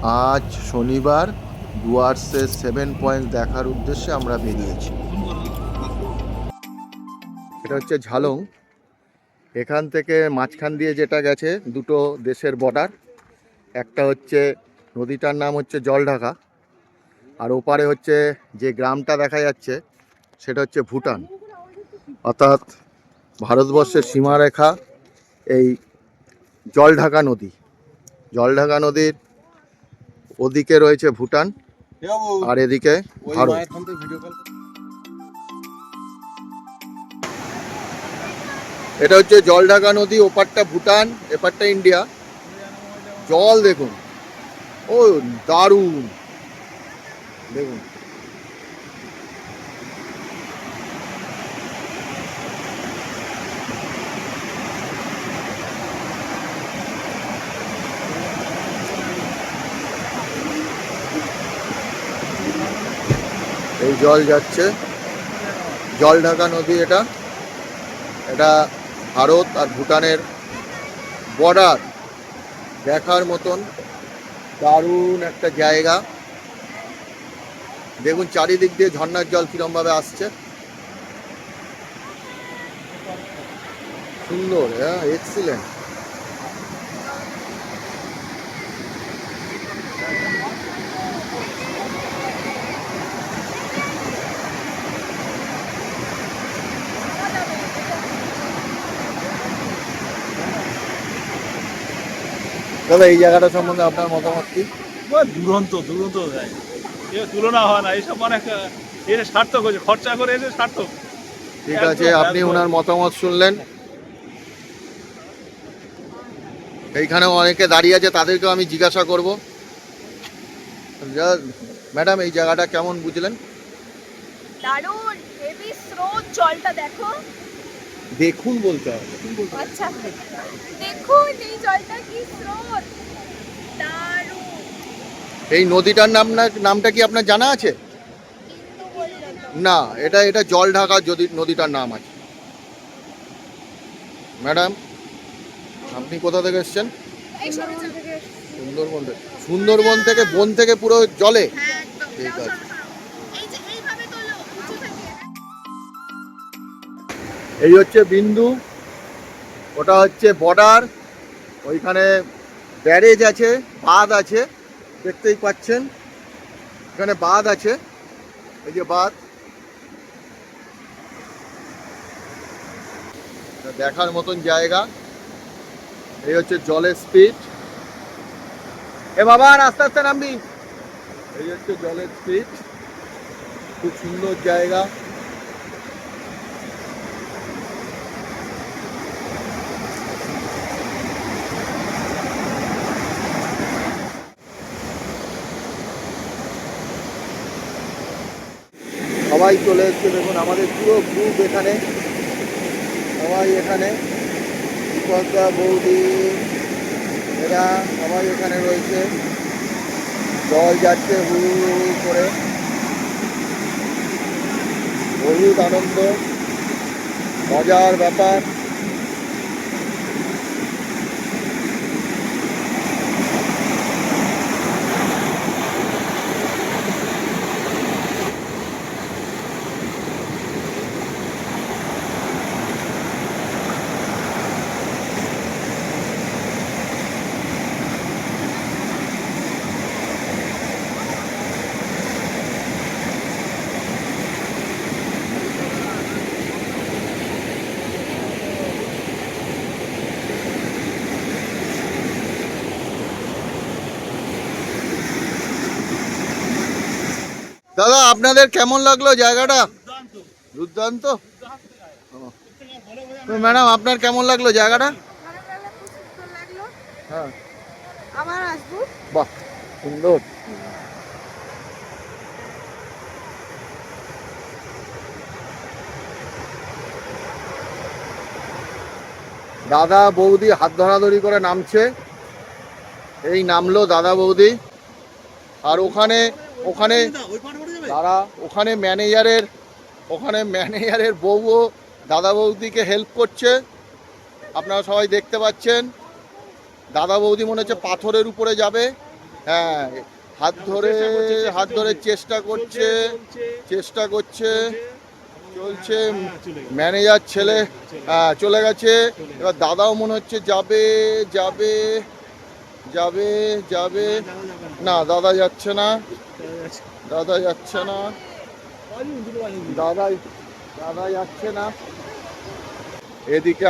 আজ শনিবার ডুয়ার্সের 7 পয়েন্ট দেখার উদ্দেশ্যে আমরা বেরিয়েছি। এটা হচ্ছে ঝালং। এখান থেকে মাঝখান দিয়ে যেটা গেছে দুটো দেশের বর্ডার। একটা হচ্ছে নদীটার নাম হচ্ছে জলঢাকা, আর ওপারে হচ্ছে যে গ্রামটা দেখা যাচ্ছে সেটা হচ্ছে ভুটান। অর্থাৎ ভারতবর্ষের সীমারেখা এই জলঢাকা নদী। জলঢাকা নদীর ওদিকে রয়েছে ভুটান আর এদিকে ভারত। এটা হচ্ছে জলঢাকা নদী, ওপারটা ভুটান, এপারটা ইন্ডিয়া। জল দেখুন, ও দারুণ দেখুন। এই জল যাচ্ছে, জলঢাকা নদী। এটা এটা ভারত আর ভুটানের বর্ডার। দেখার মতন দারুণ একটা জায়গা। দেখুন চারিদিক দিয়ে ঝর্ণার জল কিরমভাবে আসছে, সুন্দর, হ্যাঁ, এক্সিলেন্ট। দাদা, এই জায়গাটা সম্বন্ধে আপনার মতামত কি? দুরন্ত দুরন্ত তুলনা হয় না, এইসব অনেক এসে সার্থক হয়েছে, খরচা করে এসে সার্থক। ঠিক আছে, আপনি ওনার মতামত শুনলেন। এইখানেও অনেকে দাঁড়িয়ে আছে, তাদেরকেও আমি জিজ্ঞাসা করব। ম্যাডাম, এই জায়গাটা কেমন বুঝলেন? দারুণ, হেভি স্রোত, জলটা দেখো। দেখুন বলতে হবে। আচ্ছা, দেখুন এই জলটা কি স্রোত, দারুণ। এই নদীটার নামটা কি আপনার জানা আছে? কিন্তু বললো তো। না, এটা জলঢাকা যদি নদীটার নাম আছে। ম্যাডাম, আপনি কোথা থেকে এসেছেন? এই সুন্দরবন থেকে। সুন্দরবন থেকে। সুন্দরবন থেকে, বন থেকে পুরো জলে। হ্যাঁ, একদম। ঠিক আছে। এই যে এইভাবে তোলো উঁচু থেকে। এই হচ্ছে বিন্দু, ওটা হচ্ছে বর্ডার। ওইখানে ব্যারেজ আছে, বাঁধ আছে, দেখতেই পাচ্ছেন। এখানে বাঁধ আছে, এই যে বাঁধ। দেখার মতন জায়গা। এই হচ্ছে জলের স্পিড। এ বাবা, আস্তে আস্তে নামবি। এই হচ্ছে জলের স্পিড, খুব সুন্দর জায়গা। সবাই চলে এসছে, দেখুন আমাদের পুরো গ্রুপ এখানে, সবাই এখানে। দীপকদা, বৌদি, এরা সবাই এখানে রয়েছে। জল যাচ্ছে হু হু করে, বহুত আনন্দ, মজার ব্যাপার। দাদা, আপনাদের কেমন লাগলো জায়গাটা? দুর্দান্ত। ম্যাডাম, আপনার কেমন লাগলো জায়গাটা? ভালো লাগলো, খুব সুন্দর লাগলো। হ্যাঁ, আবার আসবো। বাহ, সুন্দর। দাদা বৌদি হাত ধরাধরি করে নামছে। এই নামলো দাদা বৌদি। আর ওখানে ওখানে দাদা, ওখানে ম্যানেজারের বউও দাদা বৌদিকে হেল্প করছে। আপনারা সবাই দেখতে পাচ্ছেন। দাদা বৌদি মনে হচ্ছে পাথরের উপরে যাবে, হ্যাঁ, হাত ধরে হাত ধরে চেষ্টা করছে, চেষ্টা করছে, চলছে। ম্যানেজার ছেলে চলে গেছে। এবার দাদাও মনে হচ্ছে যাবে যাবে যাবে যাবে। না, দাদা যাচ্ছে না, দাদা যাচ্ছে না, দাদা দাদা যাচ্ছে না। এদিকে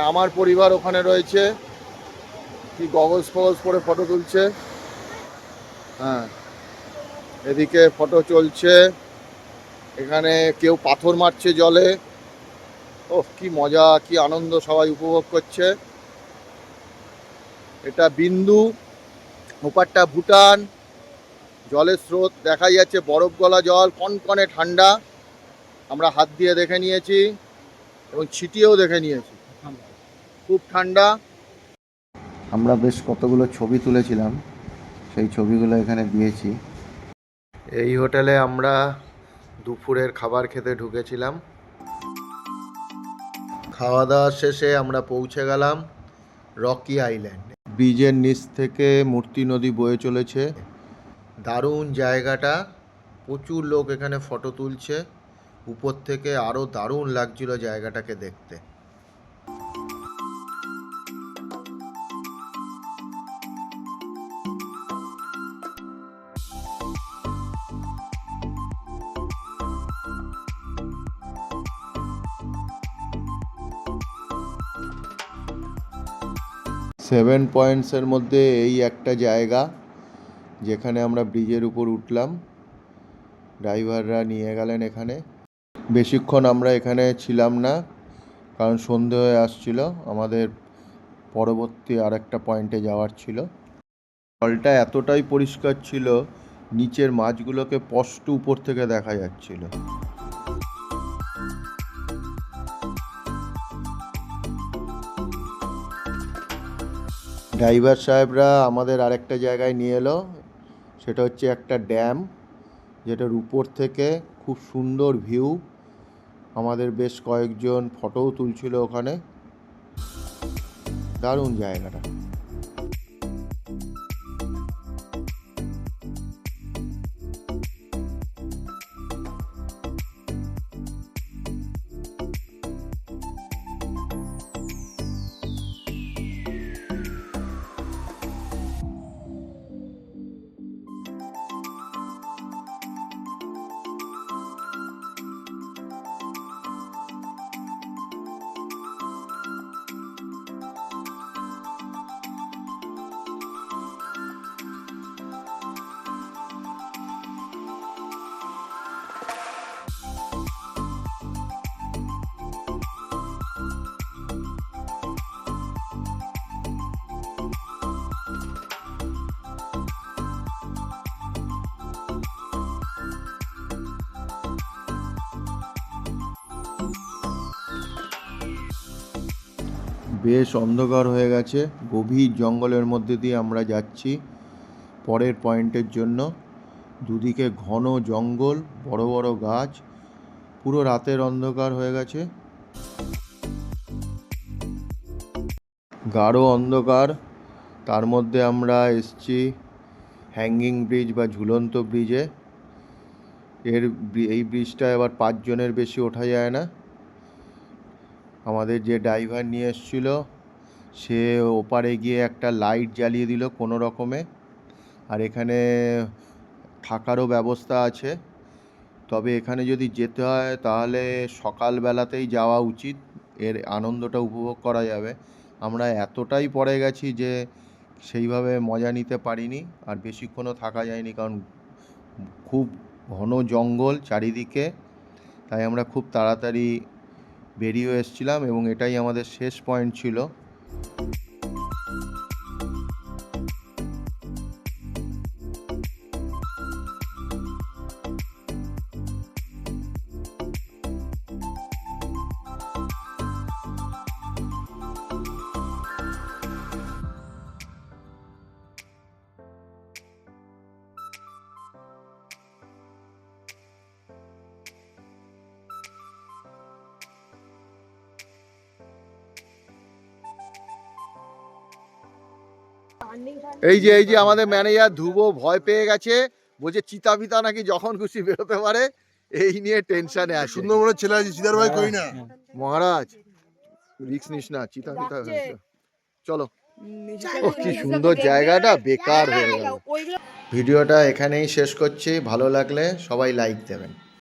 আমার পরিবার ওখানে রয়েছে, কি গগলস ফগলস পরে ফটো তুলছে। হ্যাঁ, এদিকে ফটো চলছে। এখানে কেউ পাথর মারছে জলে। ওহ, কি মজা, কি আনন্দ, সবাই উপভোগ করছে। এটা বিন্দু, ওপারটা ভুটান। জলের স্রোত দেখা যাচ্ছে, বরফ গলা জল, কনকনে ঠান্ডা। আমরা হাত দিয়ে দেখে নিয়েছি এবং ছিটিয়েও দেখে নিয়েছি, খুব ঠান্ডা। আমরা বেশ কতগুলো ছবি তুলেছিলাম, সেই ছবিগুলো এখানে দিয়েছি। এই হোটেলে আমরা দুপুরের খাবার খেতে ঢুকেছিলাম। খাওয়া দাওয়া শেষে আমরা পৌঁছে গেলাম রকি আইল্যান্ড। ব্রিজের নিচ থেকে মূর্তি নদী বয়ে চলেছে। দারুণ জায়গাটা, প্রচুর লোক এখানে ফটো তুলছে। উপর থেকে আরও দারুণ লাগছিল জায়গাটাকে দেখতে। সেভেন পয়েন্টসের মধ্যে এই একটা জায়গা যেখানে আমরা ব্রিজের উপর উঠলাম। ড্রাইভাররা নিয়ে গেলেন এখানে। বেশিক্ষণ আমরা এখানে ছিলাম না, কারণ সন্ধে হয়ে আসছিল, আমাদের পরবর্তী আরেকটা পয়েন্টে যাওয়ার ছিল। জলটা এতটাই পরিষ্কার ছিল, নিচের মাছগুলোকে স্পষ্ট উপর থেকে দেখা যাচ্ছিল। ড্রাইভার সাহেবরা আমাদের আরেকটা জায়গায় নিয়ে এলো। সেটা হচ্ছে একটা ড্যাম, যেটার উপর থেকে খুব সুন্দর ভিউ। আমাদের বেশ কয়েকজন ফটোও তুলছিল ওখানে। দারুণ জায়গাটা। বেশ অন্ধকার হয়ে গেছে, গভীর জঙ্গলের মধ্যে দিয়ে আমরা যাচ্ছি পরের পয়েন্টের জন্য। দুদিকে ঘন জঙ্গল, বড় বড় গাছ, পুরো রাতের অন্ধকার হয়ে গেছে, গাঢ় অন্ধকার। তার মধ্যে আমরা এসছি হ্যাঙ্গিং ব্রিজ বা ঝুলন্ত ব্রিজে। এই ব্রিজটা এবার 5 জনের বেশি ওঠা যায় না। আমাদের যে ড্রাইভার নিয়ে এসেছিল সে ওপারে গিয়ে একটা লাইট জ্বালিয়ে দিল কোনো রকমে। আর এখানে থাকারও ব্যবস্থা আছে, তবে এখানে যদি যেতে হয় তাহলে সকালবেলাতেই যাওয়া উচিত, এর আনন্দটা উপভোগ করা যাবে। আমরা এতটাই পড়ে গেছি যে সেইভাবে মজা নিতে পারিনি, আর বেশিক্ষণও থাকা যায়নি, কারণ খুব ঘন জঙ্গল চারিদিকে। তাই আমরা খুব তাড়াতাড়ি বেরিয়ে এসেছিলাম এবং এটাই আমাদের শেষ পয়েন্ট ছিল। এই যে আমাদের ম্যানেজার ধ্রুব ভয় পেয়ে গেছে, বলছে চিতা পিতা নাকি যখন খুশি বেরোতে পারে, এই নিয়ে টেনশনে আছে। সুন্দরবনের ছেলে আছে, চিদার ভাই কই না। মহারাজ রিক্স নিস না, চিতা পিতা হয়েছে। চলো। ও কি সুন্দর জায়গাটা, বেকার হয়ে গেল। ভিডিওটা এখানেই শেষ করছি। ভালো লাগলে সবাই লাইক দেবেন।